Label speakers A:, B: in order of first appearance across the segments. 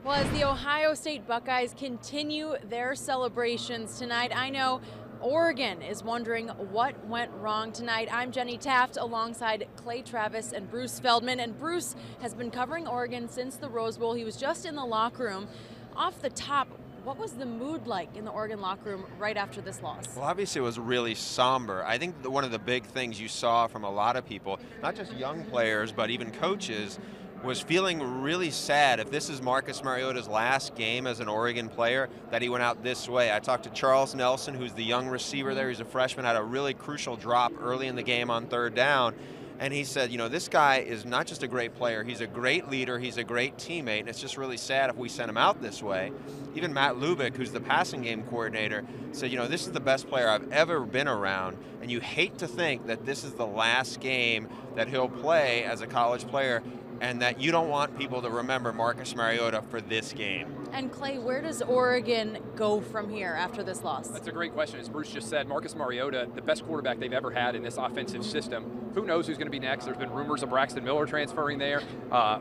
A: Well, as the Ohio State Buckeyes continue their celebrations tonight, I know Oregon is wondering what went wrong tonight. I'm Jenny Taft alongside Clay Travis and Bruce Feldman. And Bruce has been covering Oregon since the Rose Bowl. He was just in the locker room. Off the top, what was the mood like in the Oregon locker room right after this loss?
B: Well, obviously it was really somber. I think one of the big things you saw from a lot of people, not just young players, but even coaches, was feeling really sad if this is Marcus Mariota's last game as an Oregon player, that he went out this way. I talked to Charles Nelson, who's the young receiver there. He's a freshman, had a really crucial drop early in the game on third down. And he said, you know, this guy is not just a great player, he's a great leader, he's a great teammate, and it's just really sad if we send him out this way. Even Matt Lubick, who's the passing game coordinator, said, you know, this is the best player I've ever been around, and you hate to think that this is the last game that he'll play as a college player, and that you don't want people to remember Marcus Mariota for this game.
A: And Clay, where does Oregon go from here after this loss?
C: That's a great question. As Bruce just said, Marcus Mariota, the best quarterback they've ever had in this offensive system. Who knows who's going to be next? There's been rumors of Braxton Miller transferring there.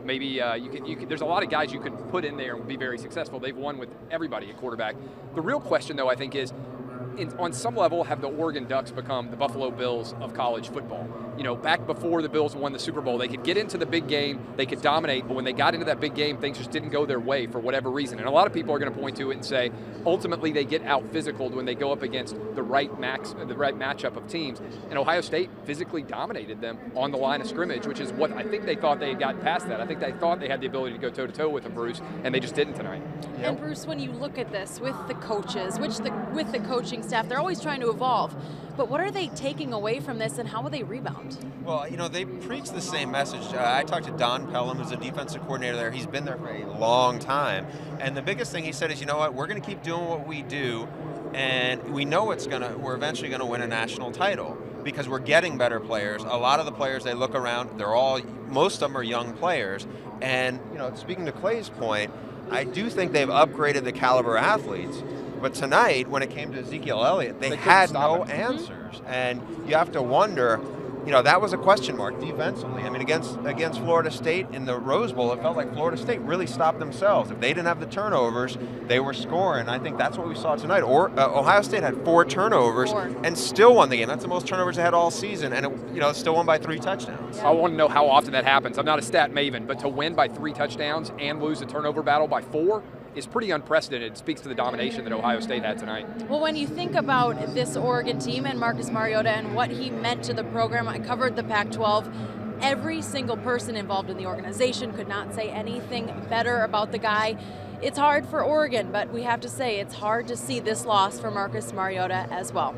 C: Maybe there's a lot of guys you could put in there and be very successful. They've won with everybody at quarterback. The real question, though, I think is, on some level, have the Oregon Ducks become the Buffalo Bills of college football? You know, back before the Bills won the Super Bowl, they could get into the big game, they could dominate, but when they got into that big game, things just didn't go their way for whatever reason. And a lot of people are going to point to it and say, ultimately, they get out-physicaled when they go up against the right matchup of teams. And Ohio State physically dominated them on the line of scrimmage, which is what I think they thought they had gotten past that. I think they thought they had the ability to go toe-to-toe with them, Bruce, and they just didn't tonight.
A: And Bruce, when you look at this with the coaches, with the coaching staff, they're always trying to evolve. But what are they taking away from this, and how will they rebound?
B: Well, you know, they preach the same message. I talked to Don Pelham, who's a defensive coordinator there. He's been there for a long time. And the biggest thing he said is, you know what, we're going to keep doing what we do, and we know we're eventually going to win a national title because we're getting better players. A lot of the players, they look around, most of them are young players. And, you know, speaking to Clay's point, I do think they've upgraded the caliber athletes. But tonight, when it came to Ezekiel Elliott, they had no answers. And you have to wonder, you know, that was a question mark defensively. I mean, against Florida State in the Rose Bowl, it felt like Florida State really stopped themselves. If they didn't have the turnovers, they were scoring. I think that's what we saw tonight. Ohio State had 4 turnovers and still won the game. That's the most turnovers they had all season, and it still won by 3 touchdowns.
C: I want to know how often that happens. I'm not a stat maven, but to win by 3 touchdowns and lose a turnover battle by 4 is pretty unprecedented. It speaks to the domination that Ohio State had tonight.
A: Well, when you think about this Oregon team and Marcus Mariota and what he meant to the program, I covered the Pac-12. Every single person involved in the organization could not say anything better about the guy. It's hard for Oregon, but we have to say it's hard to see this loss for Marcus Mariota as well.